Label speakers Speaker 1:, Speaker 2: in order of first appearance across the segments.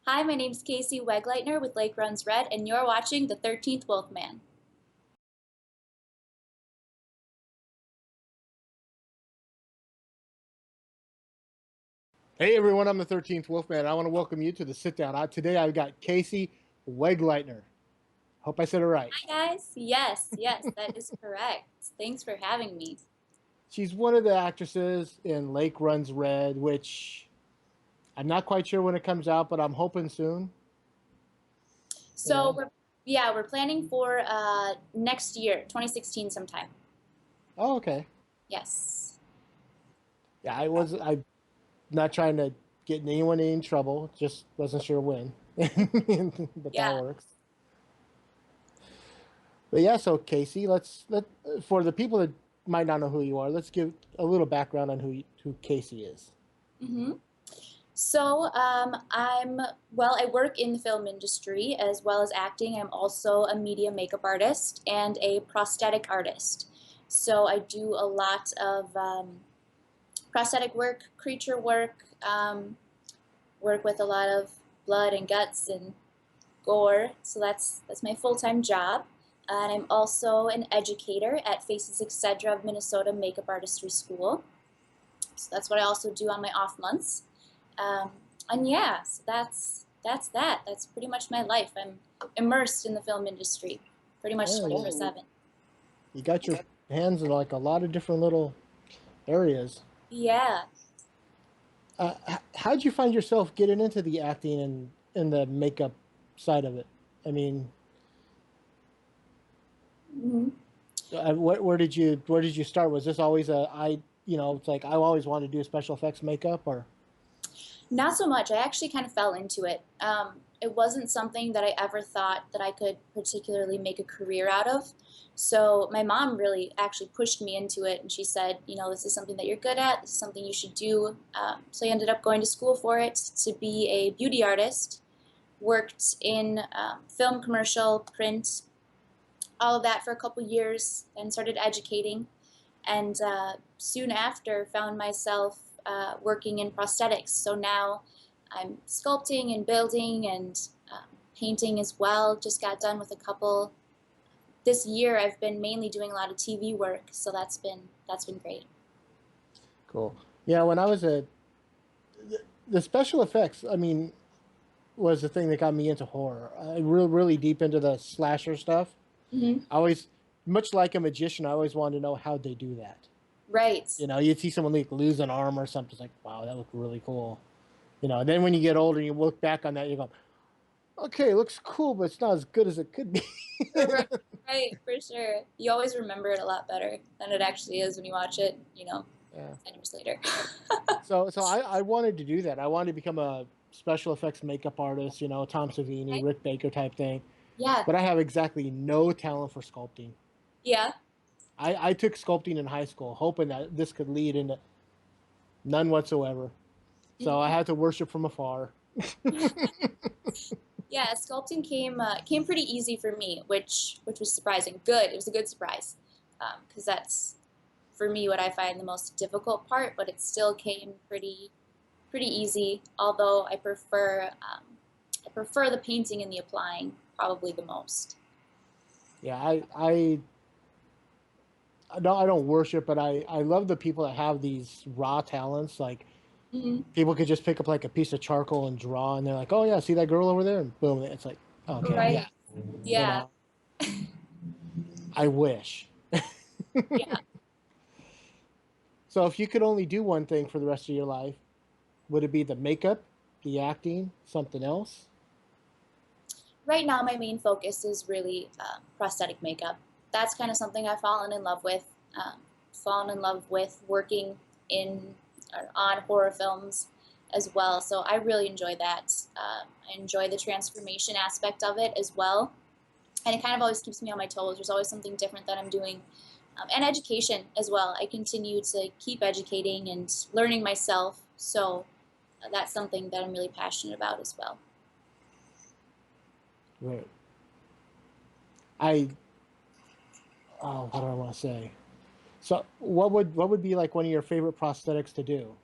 Speaker 1: Hi, my name's Kaci Wegleitner with Lake Runs Red, and you're watching The 13th Wolfman.
Speaker 2: Hey everyone, I'm the 13th Wolfman. I want to welcome you to the sit down. Today I've got Kaci Wegleitner. Hope I said it right.
Speaker 1: Hi, guys. Yes, that is correct. Thanks for having me.
Speaker 2: She's one of the actresses in Lake Runs Red, which I'm not quite sure when it comes out, but I'm hoping soon. You
Speaker 1: So,
Speaker 2: know?
Speaker 1: we're planning for next year, 2016 sometime.
Speaker 2: Oh, okay.
Speaker 1: Yes.
Speaker 2: Yeah, I'm not trying to get anyone in trouble, just wasn't sure when. But that
Speaker 1: Yeah.
Speaker 2: works. But yeah, so Casey, let for the people that might not know who you are, let's give a little background on who Casey is.
Speaker 1: hmm I work in the film industry as well as acting. I'm also a media makeup artist and a prosthetic artist. So I do a lot of prosthetic work, creature work, work with a lot of blood and guts and gore. So that's my full-time job. And I'm also an educator at Faces Etc. of Minnesota Makeup Artistry School. So that's what I also do on my off months. Um, and yeah, so that's that. That's pretty much my life. I'm immersed in the film industry, pretty much
Speaker 2: Oh, yeah.
Speaker 1: 24/7.
Speaker 2: You got your hands in like a lot of different little areas.
Speaker 1: Yeah.
Speaker 2: How'd you find yourself getting into the acting and the makeup side of it? I mean,
Speaker 1: Mhm.
Speaker 2: where did you start? Was this always it's like I always wanted to do special effects makeup or
Speaker 1: Not so much. I actually kind of fell into it. It wasn't something that I ever thought that I could particularly make a career out of. So my mom really actually pushed me into it, and she said, this is something that you're good at. This is something you should do. So I ended up going to school for it to be a beauty artist. Worked in film, commercial, print, all of that for a couple years, then started educating, and soon after found myself working in prosthetics. So now I'm sculpting and building and painting as well. Just got done with a couple. This year I've been mainly doing a lot of TV work, so that's been great.
Speaker 2: cool? Yeah, when I was the special effects, I mean, was the thing that got me into horror. I really deep into the slasher stuff.
Speaker 1: hmm
Speaker 2: I always, much like a magician, I always wanted to know how they do that.
Speaker 1: Right.
Speaker 2: You'd see someone like lose an arm or something. It's like, wow, that looked really cool. And then when you get older, you look back on that, you go, okay, it looks cool, but it's not as good as it could be.
Speaker 1: Right, right, for sure. You always remember it a lot better than it actually is when you watch it,
Speaker 2: Yeah.
Speaker 1: 10 years later.
Speaker 2: So I wanted to do that. I wanted to become a special effects makeup artist, Tom Savini,
Speaker 1: Okay.
Speaker 2: Rick Baker type thing.
Speaker 1: Yeah,
Speaker 2: But I have exactly no talent for sculpting.
Speaker 1: yeah.
Speaker 2: I took sculpting in high school, hoping that this could lead into none whatsoever. So I
Speaker 1: Mhm.
Speaker 2: had to worship from afar.
Speaker 1: Yeah, sculpting came pretty easy for me, which was surprising. Good, it was a good surprise, because that's for me what I find the most difficult part. But it still came pretty easy. Although I prefer the painting and the applying probably the most.
Speaker 2: Yeah, I don't worship, but I love the people that have these raw talents. Like
Speaker 1: hmm
Speaker 2: people could just pick up like a piece of charcoal and draw, and they're like, oh yeah, see that girl over there, and boom, it's like, okay, yeah,
Speaker 1: Right.
Speaker 2: you
Speaker 1: Yeah.
Speaker 2: know, I wish.
Speaker 1: Yeah.
Speaker 2: So if you could only do one thing for the rest of your life, would it be the makeup, the acting, something else?
Speaker 1: Right now, my main focus is really prosthetic makeup. That's kind of something I've fallen in love with. Fallen in love with working in or on horror films as well. So I really enjoy that. I enjoy the transformation aspect of it as well, and it kind of always keeps me on my toes. There's always something different that I'm doing, and education as well. I continue to keep educating and learning myself. So that's something that I'm really passionate about as well.
Speaker 2: Right. I what do I want to say? So what would be like one of your favorite prosthetics to do?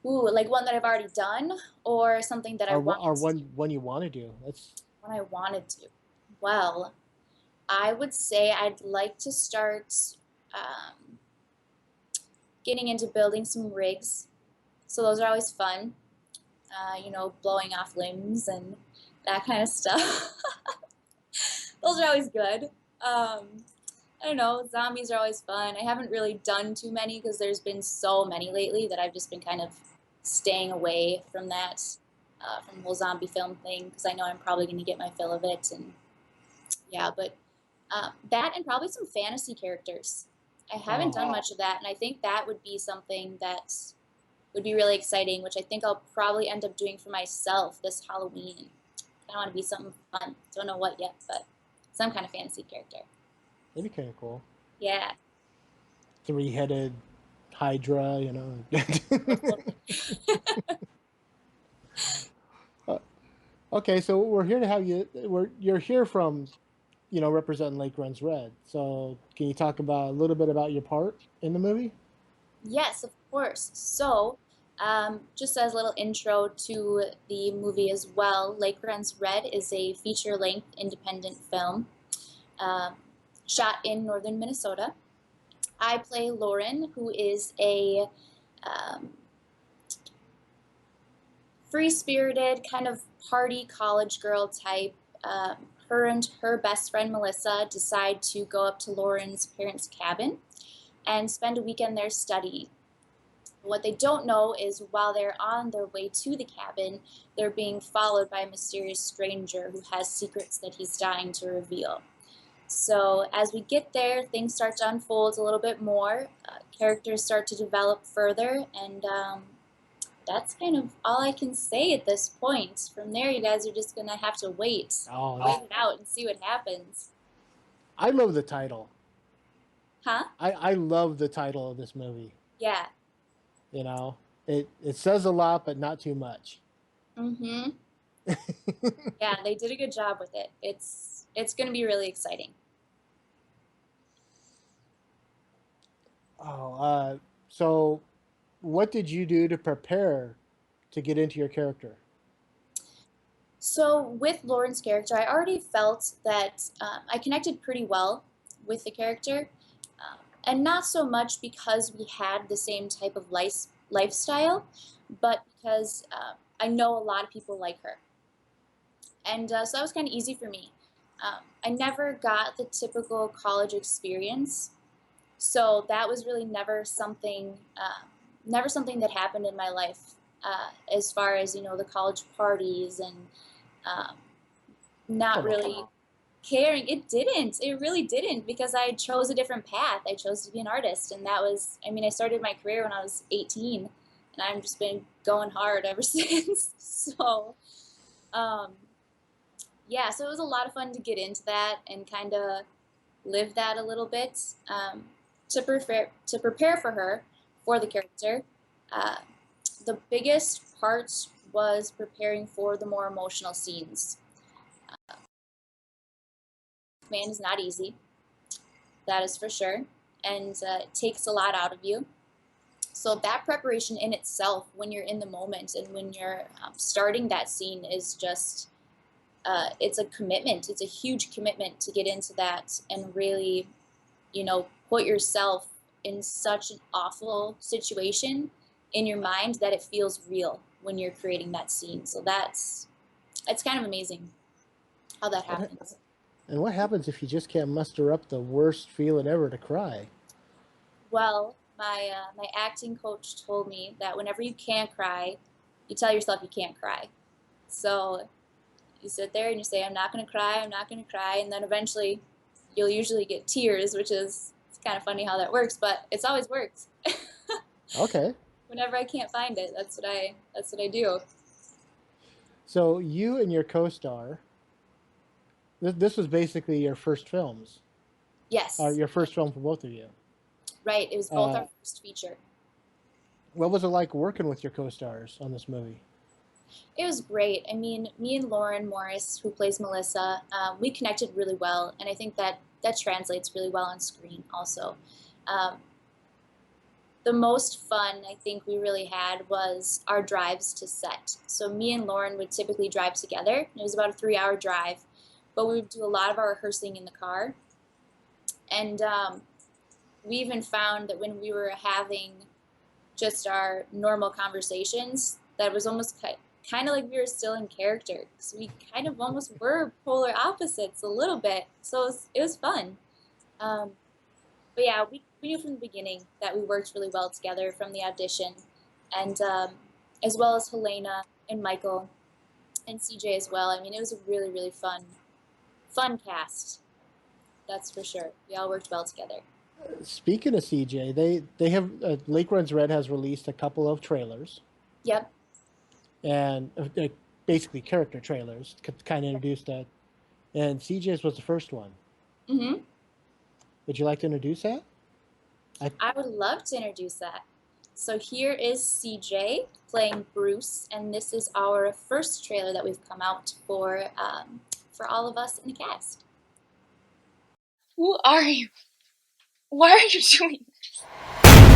Speaker 1: Ooh, like one that I've already done or something that I
Speaker 2: or
Speaker 1: wanted to do,
Speaker 2: one you want to do? That's
Speaker 1: one I wanted to. Well, I would say I'd like to start um, getting into building some rigs. So those are always fun, blowing off limbs and that kind of stuff. Those are always good. I don't know, zombies are always fun. I haven't really done too many because there's been so many lately that I've just been kind of staying away from that, from the whole zombie film thing because I know I'm probably going to get my fill of it. And yeah, but that and probably some fantasy characters. I haven't done
Speaker 2: oh,
Speaker 1: much of that, and I think that would be something that would be really exciting, which I think I'll probably end up doing for myself this Halloween. I want to be something fun. Don't know what yet, but some kind of fantasy character.
Speaker 2: that'd be kind of cool.
Speaker 1: Yeah.
Speaker 2: Three-headed Hydra, you know. Uh, okay, so we're here to have you. You're here from, representing Lake Runs Red. So can you talk about a little bit about your part in the movie?
Speaker 1: Yes, of course. So, just as a little intro to the movie as well, Lake Runs Red is a feature length independent film um, shot in northern Minnesota. I play Lauren, who is a um, free spirited, kind of party college girl type. Her and her best friend Melissa decide to go up to Lauren's parents' cabin and spend a weekend there studying. What they don't know is while they're on their way to the cabin, they're being followed by a mysterious stranger who has secrets that he's dying to reveal. So as we get there, things start to unfold a little bit more. Characters start to develop further, and that's kind of all I can say at this point. From there, you guys are just gonna have to
Speaker 2: Oh,
Speaker 1: wait it out, and see what happens.
Speaker 2: I love the title.
Speaker 1: Huh?
Speaker 2: I love the title of this movie.
Speaker 1: Yeah.
Speaker 2: You know, it says a lot, but not too much.
Speaker 1: Mm-hmm. Yeah, they did a good job with it. It's gonna be really exciting.
Speaker 2: Oh, so what did you do to prepare to get into your character?
Speaker 1: So with Lauren's character, I already felt that I connected pretty well with the character, and not so much because we had the same type of lifestyle, but because I know a lot of people like her, and so that was kind of easy for me. I never got the typical college experience, so that was really never something that happened in my life, as far as the college parties and um, not
Speaker 2: Come on.
Speaker 1: really caring. It really didn't, because I chose a different path. I chose to be an artist, and that was, I mean, I started my career when I was 18, and I've just been going hard ever since. So um, yeah, so it was a lot of fun to get into that and kind of live that a little bit, to prepare for her, for the character. uh, the biggest part was preparing for the more emotional scenes. Man is not easy, that is for sure, and it takes a lot out of you. So that preparation in itself, when you're in the moment and when you're starting that scene, is just it's a commitment. It's a huge commitment to get into that and really, put yourself in such an awful situation in your mind that it feels real when you're creating that scene. So it's kind of amazing how that
Speaker 2: What
Speaker 1: happens.
Speaker 2: and what happens if you just can't muster up the worst feeling ever to cry?
Speaker 1: Well, my acting coach told me that whenever you can't cry, you tell yourself you can't cry. So you sit there and you say, "I'm not going to cry. I'm not going to cry," and then eventually, you'll usually get tears, which is, it's kind of funny how that works, but it's always worked.
Speaker 2: Okay,
Speaker 1: Whenever I can't find it, that's what I do.
Speaker 2: so you and your co-star, this was basically your first films, or
Speaker 1: Yes,
Speaker 2: your first film for both of you.
Speaker 1: right. It was both
Speaker 2: Uh,
Speaker 1: our first feature.
Speaker 2: what was it like working with your co-stars on this movie?
Speaker 1: It was great. I mean, me and Lauren Morris, who plays Melissa, we connected really well, and I think that translates really well on screen also. Um, the most fun I think we really had was our drives to set. So me and Lauren would typically drive together. It was about a 3 hour drive, but we would do a lot of our rehearsing in the car. And we even found that when we were having just our normal conversations, that was almost kind of like we were still in character. So we kind of almost were polar opposites a little bit. So it was fun. Um, but yeah, we knew from the beginning that we worked really well together from the audition, and as well as Helena and Michael and CJ as well. I mean, it was a really really fun cast. That's for sure. We all worked well together.
Speaker 2: Speaking of CJ, they have Lake Runs Red has released a couple of trailers
Speaker 1: Yep.
Speaker 2: and basically character trailers to kind of introduce that. And CJ's was the first one.
Speaker 1: Mhm.
Speaker 2: Would you like to introduce that? I
Speaker 1: I would love to introduce that. So here is CJ playing Bruce, and this is our first trailer that we've come out for all of us in the cast.
Speaker 3: Who are you? Why are you doing this?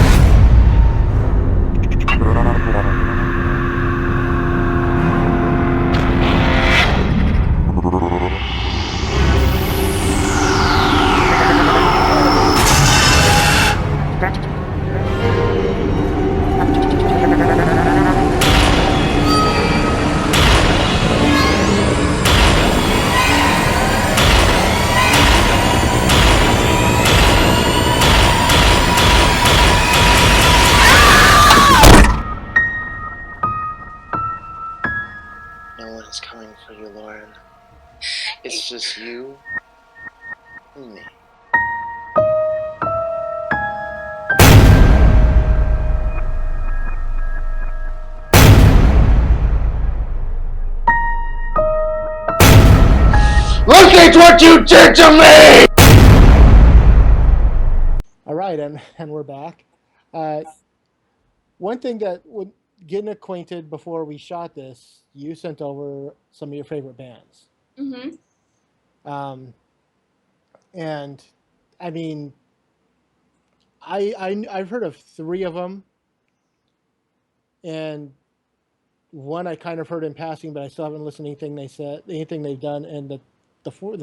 Speaker 4: No one is coming for you, Lauren. It's just you and me. Look at what you did to me!
Speaker 2: All right, and we're back. Uh, one thing that would getting acquainted before we shot this, you sent over some of your favorite bands.
Speaker 1: Mhm.
Speaker 2: Um, and I mean, I've heard of three of them, and one I kind of heard in passing, but I still haven't listened to anything they've done. And the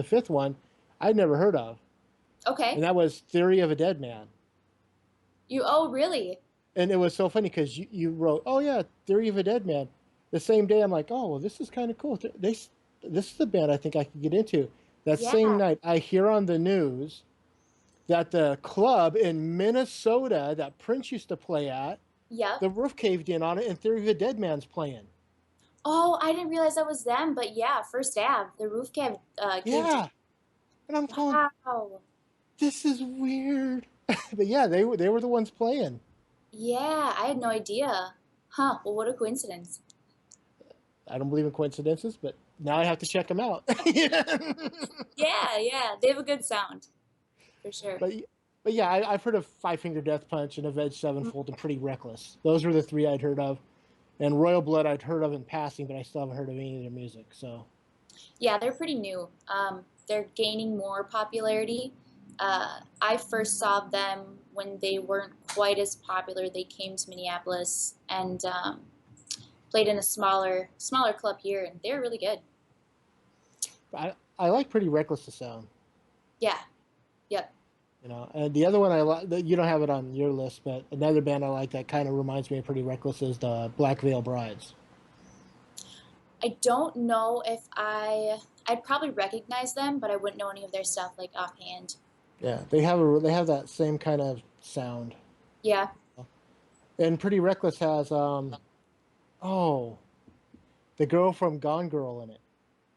Speaker 2: fifth one, I'd never heard of,
Speaker 1: Okay.
Speaker 2: and that was Theory of a Dead Man.
Speaker 1: Oh, really?
Speaker 2: And it was so funny because you wrote, "Oh yeah, Theory of a Dead Man." The same day, I'm like, "Oh well, this is kind of cool. This is a band I think I could get into." That same
Speaker 1: Yeah.
Speaker 2: night, I hear on the news that the club in Minnesota that Prince used to play at,
Speaker 1: Yep.
Speaker 2: the roof caved in on it, and Theory of a Dead Man's playing.
Speaker 1: Oh, I didn't realize that was them, but yeah, First Ave, the roof caved
Speaker 2: Yeah, and I'm
Speaker 1: in.
Speaker 2: going,
Speaker 1: Wow.
Speaker 2: "This is weird," but yeah, they were the ones playing.
Speaker 1: Yeah, I had no idea. Huh, well, what a coincidence.
Speaker 2: I don't believe in coincidences, but now I have to check them out.
Speaker 1: Yeah, yeah, they have a good sound, for sure.
Speaker 2: But but yeah, I've heard of Five Finger Death Punch and Avenged Sevenfold and Pretty Reckless. Those were the three I'd heard of. And Royal Blood I'd heard of in passing, but I still haven't heard of any of their music. So
Speaker 1: Yeah, they're pretty new. They're gaining more popularity. I first saw them when they weren't quite as popular. They came to Minneapolis and played in a smaller club here, and they're really good.
Speaker 2: I like Pretty Reckless to sound.
Speaker 1: Yeah, yep.
Speaker 2: You know, and the other one I like, you don't have it on your list, but another band I like that kind of reminds me of Pretty Reckless is the Black Veil Brides.
Speaker 1: I don't know if I'd probably recognize them, but I wouldn't know any of their stuff like offhand.
Speaker 2: Yeah, they have that same kind of sound.
Speaker 1: Yeah.
Speaker 2: And Pretty Reckless has oh, the girl from Gone Girl in it.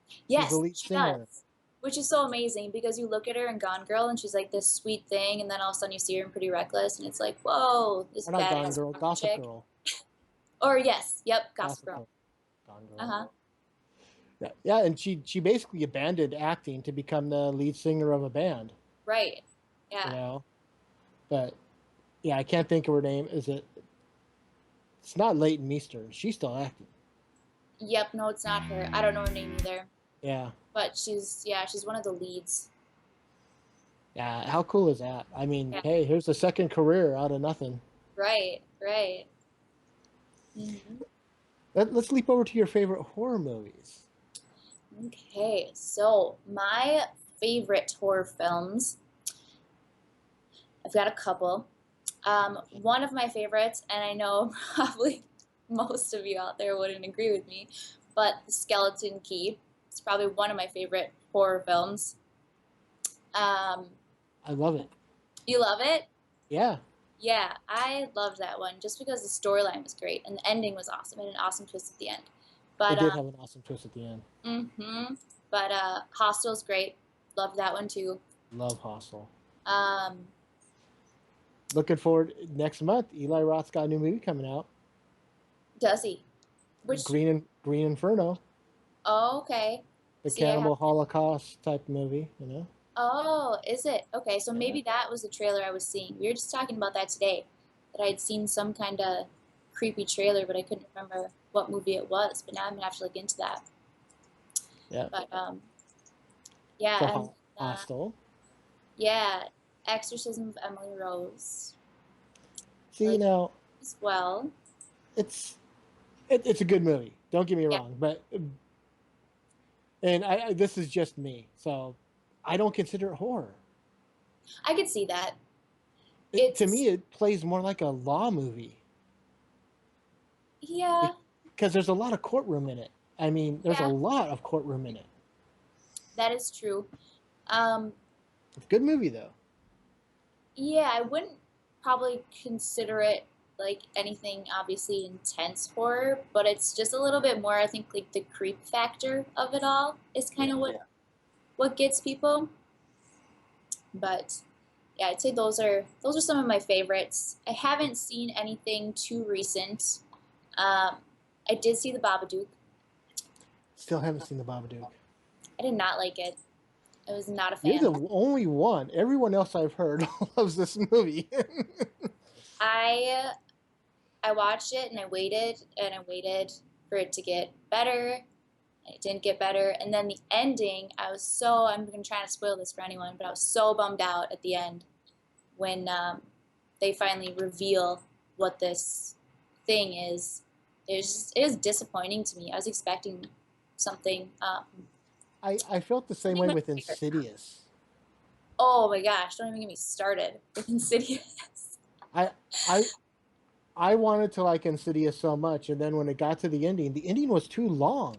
Speaker 2: She's the
Speaker 1: Yes,
Speaker 2: lead
Speaker 1: she
Speaker 2: singer.
Speaker 1: does. Which is so amazing because you look at her in Gone Girl and she's like this sweet thing, and then all of a sudden you see her in Pretty Reckless, and it's like, whoa, this
Speaker 2: Or not Gone
Speaker 1: badass
Speaker 2: Girl,
Speaker 1: rock
Speaker 2: Gossip
Speaker 1: chick.
Speaker 2: Girl.
Speaker 1: Or yes, yep, Gossip
Speaker 2: Gossip
Speaker 1: Girl.
Speaker 2: Girl. Gone
Speaker 1: Uh
Speaker 2: Girl.
Speaker 1: huh.
Speaker 2: Yeah, yeah, and she basically abandoned acting to become the lead singer of a band.
Speaker 1: Right.
Speaker 2: You
Speaker 1: Yeah.
Speaker 2: know, but yeah, I can't think of her name. Is it? It's not Leighton Meester. She's still acting.
Speaker 1: Yep. No, it's not her. I don't know her name either,
Speaker 2: Yeah,
Speaker 1: but she's one of the leads.
Speaker 2: yeah. How cool is that? I mean,
Speaker 1: Yeah.
Speaker 2: hey, here's the second career out of nothing.
Speaker 1: Right, right. hmm
Speaker 2: Let's leap over to your favorite horror movies.
Speaker 1: Okay, so my favorite horror films, I've got a couple. One of my favorites, and I know probably most of you out there wouldn't agree with me, but The Skeleton Key. It's probably one of my favorite horror films. Um,
Speaker 2: I love it.
Speaker 1: you love it?
Speaker 2: Yeah,
Speaker 1: Yeah, I loved that one just because the storyline was great and the ending was awesome and an awesome twist at the end.
Speaker 2: it
Speaker 1: But
Speaker 2: did have an awesome twist at the end.
Speaker 1: hmm but Hostel's great. Loved that one too.
Speaker 2: Love Hostel.
Speaker 1: Um,
Speaker 2: Looking forward next month. Eli Roth's got a new movie coming out.
Speaker 1: does he? Which
Speaker 2: Green Inferno,
Speaker 1: oh, okay.
Speaker 2: the
Speaker 1: See, I have.
Speaker 2: Cannibal Holocaust type movie.
Speaker 1: Oh, is it? Okay, so
Speaker 2: Yeah.
Speaker 1: maybe that was the trailer I was seeing. We were just talking about that today, that I'd seen some kind of creepy trailer, but I couldn't remember what movie it was. But now I'm gonna have to look into that.
Speaker 2: Yeah.
Speaker 1: But yeah,
Speaker 2: So
Speaker 1: and
Speaker 2: Hostel.
Speaker 1: yeah, Exorcism of Emily Rose. I
Speaker 2: See
Speaker 1: like
Speaker 2: now,
Speaker 1: as well.
Speaker 2: it's it's a good movie. Don't get me
Speaker 1: Yeah,
Speaker 2: wrong, but and this is just me, so I don't consider it horror.
Speaker 1: I could see that.
Speaker 2: To
Speaker 1: It's
Speaker 2: me, it plays more like a law movie
Speaker 1: yeah,
Speaker 2: because there's a lot of courtroom in it. I mean, there's a
Speaker 1: yeah,
Speaker 2: lot of courtroom in it.
Speaker 1: that is true. Um,
Speaker 2: It's a good movie though.
Speaker 1: yeah, I wouldn't probably consider it like anything obviously intense horror, but it's just a little bit more. I think like the creep factor of it all is kind
Speaker 2: Yeah.
Speaker 1: of what gets people. But yeah, I'd say those are some of my favorites. I haven't seen anything too recent. Um, I did see the Babadook.
Speaker 2: Still haven't seen the Babadook.
Speaker 1: I did not like it. I was not a
Speaker 2: You're
Speaker 1: fan.
Speaker 2: the only one. Everyone else I've heard loves this movie.
Speaker 1: I I watched it and I waited for it to get better. It didn't get better, and then the ending, I'm gonna try not to spoil this for anyone, but I was so bummed out at the end when they finally reveal what this thing is. It was disappointing to me. I was expecting something.
Speaker 2: I felt the same
Speaker 1: Something
Speaker 2: way
Speaker 1: much
Speaker 2: with
Speaker 1: bigger.
Speaker 2: Insidious.
Speaker 1: Oh my gosh! Don't even get me started with Insidious.
Speaker 2: I I I wanted to like Insidious so much, and then when it got to the ending was too long.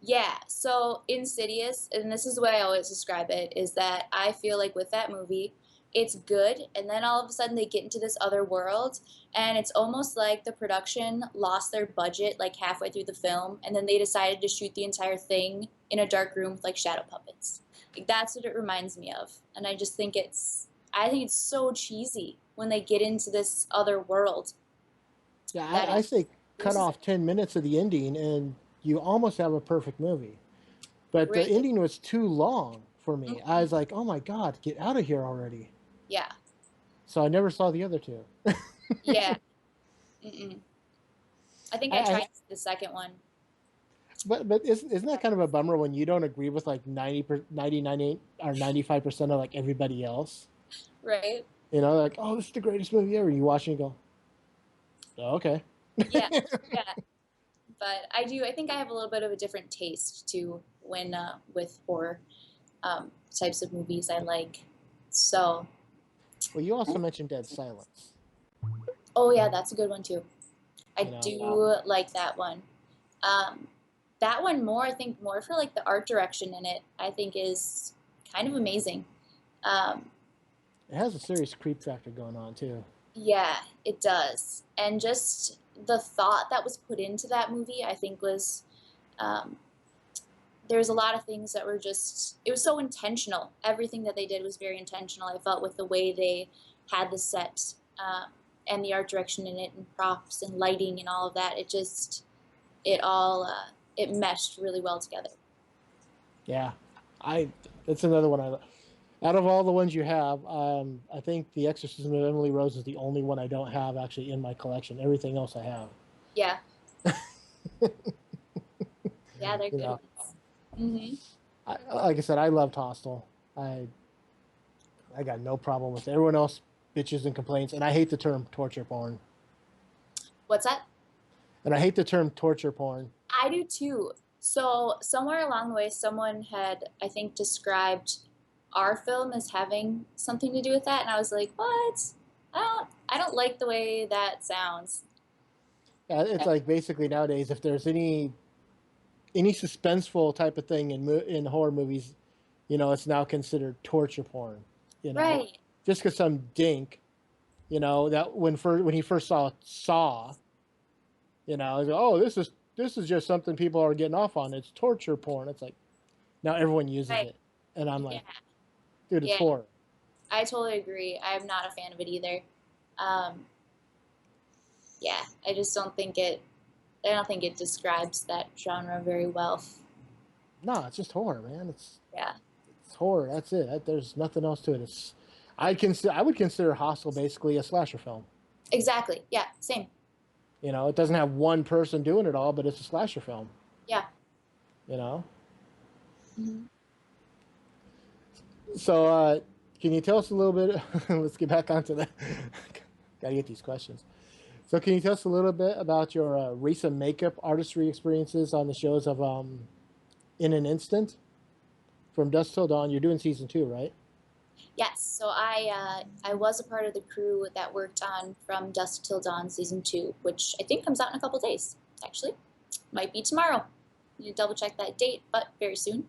Speaker 1: Yeah, so Insidious, and this is the way I always describe it, is that I feel like with that movie, it's good, and then all of a sudden they get into this other world, and it's almost like the production lost their budget like halfway through the film, and then they decided to shoot the entire thing in a dark room with like shadow puppets. Like that's what it reminds me of, and I think it's so cheesy when they get into this other world
Speaker 2: Yeah,
Speaker 1: that
Speaker 2: I
Speaker 1: it
Speaker 2: say cut
Speaker 1: loses it.
Speaker 2: off 10 minutes of the ending, and you almost have a perfect movie. But the
Speaker 1: Really?
Speaker 2: ending was too long for me. I
Speaker 1: Mhm.
Speaker 2: was like, oh my god, get out of here already.
Speaker 1: Yeah,
Speaker 2: So I never saw the other two.
Speaker 1: yeah. Mm-mm. I think I
Speaker 2: I
Speaker 1: tried the second one.
Speaker 2: but isn't that kind of a bummer when you don't agree with like 99 or 95% of like everybody else?
Speaker 1: Right?
Speaker 2: Like, oh, this is the greatest movie ever. You watch it and go, oh, okay.
Speaker 1: Yeah, yeah. But I think I have a little bit of a different taste too when with horror types of movies I like. So,
Speaker 2: Well, you also mentioned Dead Silence.
Speaker 1: oh yeah, that's a good one too. I
Speaker 2: You know,
Speaker 1: do like that one. Um, that one more, I think more for like the art direction in it, I think is kind of amazing. Um,
Speaker 2: it has a serious creep factor going on too.
Speaker 1: yeah, it does. And just the thought that was put into that movie, I think was um, there's a lot of things that were just it was so intentional. Everything that they did was very intentional. I felt with the way they had the set and the art direction in it and props and lighting and all of that. It all it meshed really well together.
Speaker 2: Yeah, I. That's another one I. Out of all the ones you have, I think The Exorcism of Emily Rose is the only one I don't have actually in my collection. Everything else I have.
Speaker 1: Yeah, yeah, they're
Speaker 2: You
Speaker 1: good
Speaker 2: know,
Speaker 1: ones. Hmm
Speaker 2: like I said, I loved Hostel. I got no problem with it. Everyone else bitches and complaints, and I hate the term torture porn.
Speaker 1: What's that?
Speaker 2: And I hate the term torture porn.
Speaker 1: I do too. So somewhere along the way, someone had, I think, described our film as having something to do with that, and I was like, "What? I don't like the way that sounds."
Speaker 2: Yeah, it's like basically nowadays, if there's any suspenseful type of thing in horror movies, it's now considered torture porn.
Speaker 1: Right.
Speaker 2: Just because some dink, that when he first saw, he's like, oh, this is just something people are getting off on. It's torture porn. It's like now everyone uses
Speaker 1: Right.
Speaker 2: it, and I'm
Speaker 1: Yeah.
Speaker 2: like, dude, it's
Speaker 1: Yeah.
Speaker 2: horror.
Speaker 1: I totally agree. I am not a fan of it either. Um, yeah, I just don't think it. I don't think it describes that genre very well.
Speaker 2: No, it's just horror, man.
Speaker 1: Yeah.
Speaker 2: It's horror. That's it. There's nothing else to it. I would consider Hostel basically a slasher film.
Speaker 1: Exactly. Yeah. Same.
Speaker 2: It doesn't have one person doing it all, but it's a slasher film.
Speaker 1: Yeah.
Speaker 2: You know.
Speaker 1: Mm-hmm.
Speaker 2: So, can you tell us a little bit? Let's get back onto that. Gotta get these questions. So, can you tell us a little bit about your recent makeup artistry experiences on the shows of In an Instant, From Dusk Till Dawn? You're doing season 2, right?
Speaker 1: Yes. So I was a part of the crew that worked on From Dusk Till Dawn season 2, which I think comes out in a couple days. Actually, might be tomorrow. Need to double check that date, but very soon.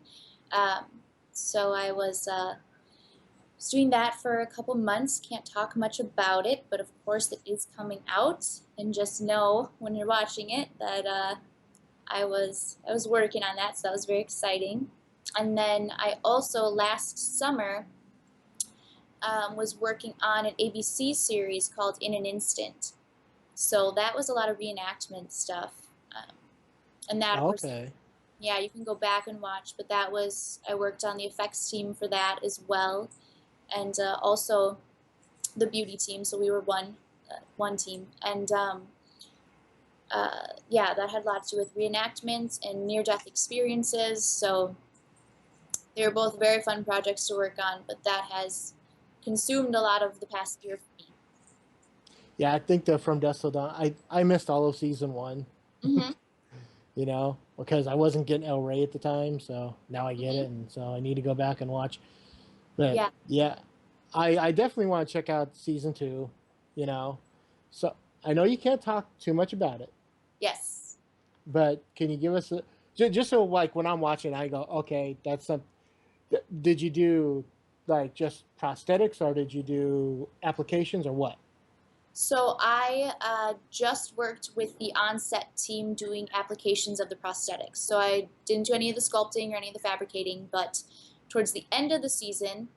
Speaker 1: Um, so I was doing that for a couple months. Can't talk much about it, but of course it is coming out. And just know when you're watching it that I was working on that, so that was very exciting. And then I also last summer was working on an ABC series called In an Instant. So that was a lot of reenactment stuff. And that, of course,
Speaker 2: Okay.
Speaker 1: yeah, you can go back and watch, but I worked on the effects team for that as well. And also the beauty team, so we were one team. And yeah, that had a lot to do with reenactments and near-death experiences. So they were both very fun projects to work on, but that has consumed a lot of the past year for me.
Speaker 2: Yeah, I think the From Dusk Till Dawn. I missed all of season 1.
Speaker 1: Mm-hmm.
Speaker 2: Because I wasn't getting El Rey at the time, so now I get
Speaker 1: Mm-hmm.
Speaker 2: it, and so I need to go back and watch. But
Speaker 1: Yeah.
Speaker 2: yeah, I definitely want to check out season 2. So I know you can't talk too much about it,
Speaker 1: Yes.
Speaker 2: but can you give us just so like when I'm watching, I go, okay, that's some. Did you do like just prosthetics, or did you do applications, or what?
Speaker 1: So I just worked with the on-set team doing applications of the prosthetics. So I didn't do any of the sculpting or any of the fabricating, but towards the end of the season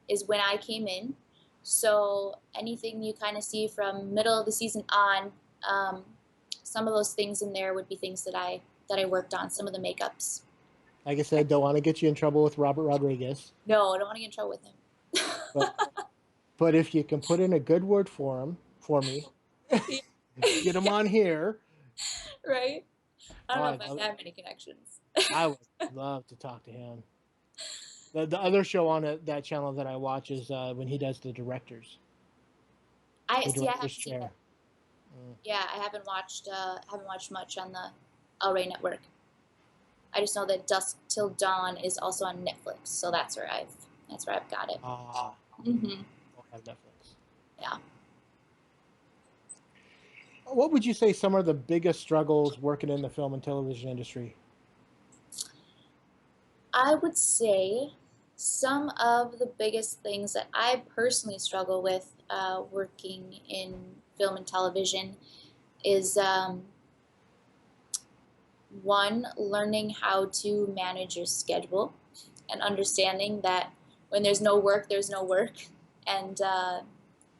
Speaker 1: is when I came in. So anything you kind of see from middle of the season on, some of those things in there would be things that I worked on. Some of the makeups.
Speaker 2: Like I said, don't want to get you in trouble with Robert Rodriguez,
Speaker 1: No, I don't want to get in trouble with him.
Speaker 2: but but if you can put in a good word for me, get him on here.
Speaker 1: Right? I don't
Speaker 2: Oh,
Speaker 1: know if I have many connections.
Speaker 2: I would love to talk to him. The other show on that channel that I watch is when he does the directors.
Speaker 1: I
Speaker 2: The
Speaker 1: see. I haven't
Speaker 2: director's
Speaker 1: seen
Speaker 2: chair.
Speaker 1: it. Yeah, I haven't watched much on the El Rey network. I just know that Dusk Till Dawn is also on Netflix, so that's where I've got it.
Speaker 2: Ah,
Speaker 1: Hmm.
Speaker 2: don't have Netflix.
Speaker 1: Yeah.
Speaker 2: What would you say some of the biggest struggles working in the film and television industry?
Speaker 1: I would say some of the biggest things that I personally struggle with working in film and television is one, learning how to manage your schedule and understanding that when there's no work, there's no work. And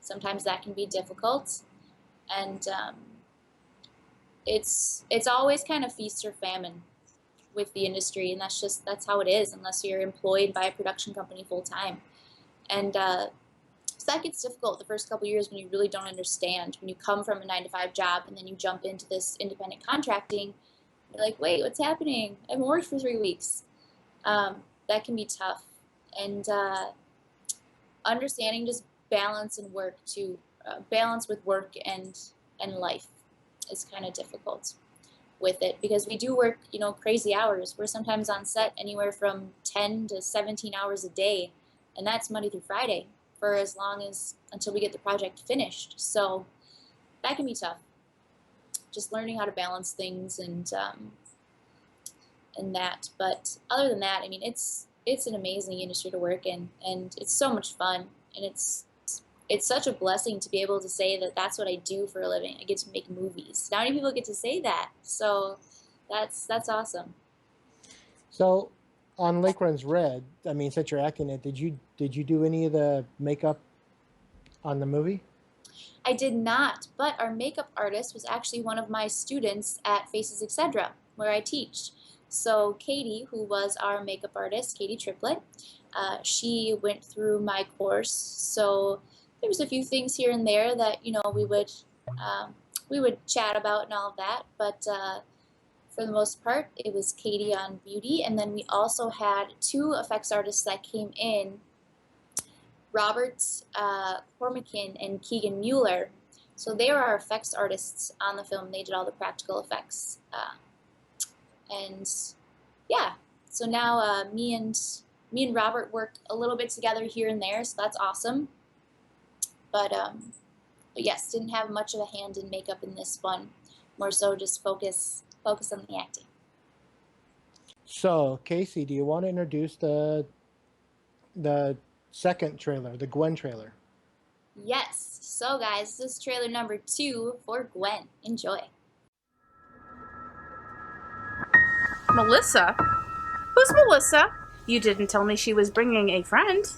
Speaker 1: sometimes that can be difficult. And it's always kind of feast or famine with the industry, and that's how it is unless you're employed by a production company full time. And so that gets difficult the first couple years when you really don't understand. When you come from a 9 to 5 job and then you jump into this independent contracting, you're like, wait, what's happening? I haven't worked for 3 weeks. That can be tough. And understanding just balance and work to balance with work and life is kind of difficult with it, because we do work, you know, crazy hours. We're sometimes on set anywhere from 10 to 17 hours a day, and that's Monday through Friday for as long as until we get the project finished. So that can be tough. Just learning how to balance things and that. But other than that, I mean, it's an amazing industry to work in, and it's so much fun, and it's such a blessing to be able to say that that's what I do for a living. I get to make movies. Not many people get to say that, so that's awesome.
Speaker 2: So, on Lake Runs Red, I mean, since you're acting it, did you do any of the makeup on the movie?
Speaker 1: I did not, but our makeup artist was actually one of my students at Faces Etc., where I teach. So Katie, who was our makeup artist, Katie Triplett, she went through my course. So there was a few things here and there that, you know, we would chat about and all of that, but for the most part, it was Katie on beauty, and then we also had two effects artists that came in, Robert Cormakin and Keegan Mueller. So they were our effects artists on the film. They did all the practical effects, and yeah. So now me and Robert work a little bit together here and there, so that's awesome. But yes, didn't have much of a hand in makeup in this one. More so just focus on the acting.
Speaker 2: So, Casey, do you want to introduce the second trailer, the Gwen trailer?
Speaker 1: Yes. So guys, this is trailer number 2 for Gwen. Enjoy.
Speaker 5: Melissa? Who's Melissa? You didn't tell me she was bringing a friend.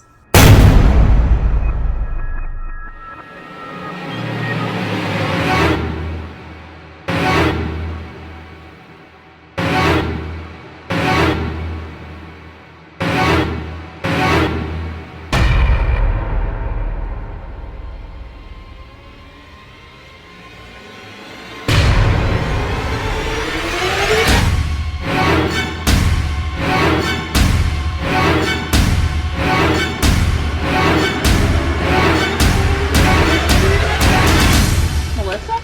Speaker 5: Melissa?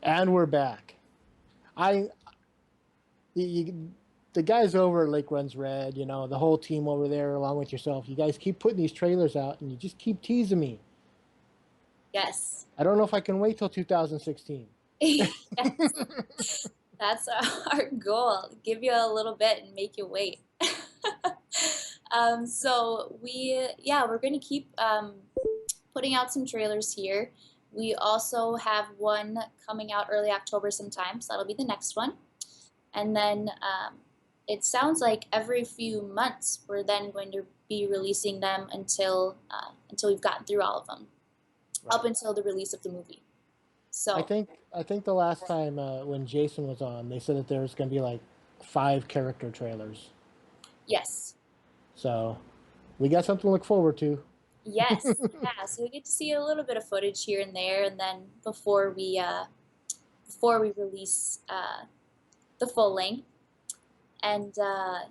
Speaker 2: And we're back. The guys over at Lake Runs Red, you know, the whole team over there, along with yourself, you guys keep putting these trailers out, and you just keep teasing me.
Speaker 1: Yes.
Speaker 2: I don't know if I can wait till 2016.
Speaker 1: Yes. That's our goal. Give you a little bit and make you wait. So we're going to keep putting out some trailers here. We also have one coming out early October sometime, so that'll be the next one. And then it sounds like every few months we're then going to be releasing them until we've gotten through all of them, right, up until the release of the movie. So
Speaker 2: I think the last time when Jason was on, they said that there was going to be like 5 character trailers.
Speaker 1: Yes.
Speaker 2: So we got something to look forward to.
Speaker 1: Yes. Yeah. So we get to see a little bit of footage here and there, and then before we release the full length, and the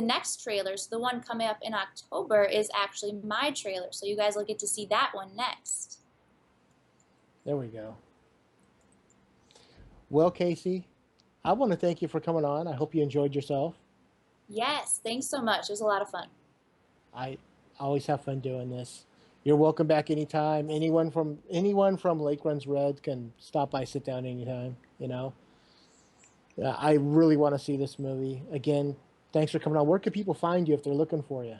Speaker 1: next trailer, so the one coming up in October, is actually my trailer. So you guys will get to see that one next.
Speaker 2: There we go. Well, Casey, I want to thank you for coming on. I hope you enjoyed yourself.
Speaker 1: Yes, thanks so much. It was a lot of fun.
Speaker 2: I always have fun doing this. You're welcome back anytime. Anyone from Lake Runs Red can stop by, sit down anytime. You know. I really want to see this movie again. Thanks for coming on. Where can people find you if they're looking for you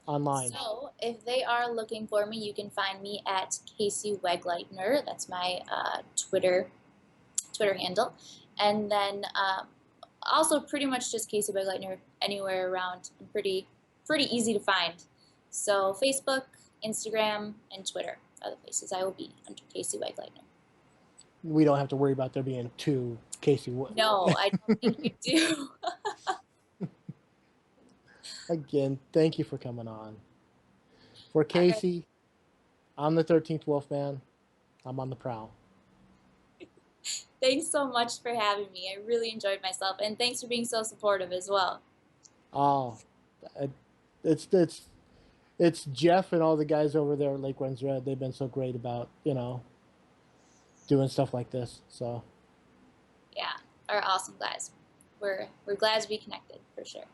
Speaker 2: online?
Speaker 1: So if they are looking for me, you can find me at Kaci Wegleitner. That's my Twitter handle, and then also pretty much just Kaci Wegleitner anywhere around. I'm pretty easy to find. So Facebook, Instagram, and Twitter are the places I will be under Kaci Wegleitner.
Speaker 2: We don't have to worry about there being 2 Kaci.
Speaker 1: No, I don't think you do.
Speaker 2: Again, thank you for coming on. For
Speaker 1: All right.
Speaker 2: Kaci, I'm the 13th Wolfman. I'm on the prowl.
Speaker 1: Thanks so much for having me. I really enjoyed myself, and thanks for being so supportive as well.
Speaker 2: Oh, it- it's Jeff and all the guys over there at Lake Runs Red. They've been so great about doing stuff like this. So
Speaker 1: Yeah, are awesome guys. We're glad to be connected for sure.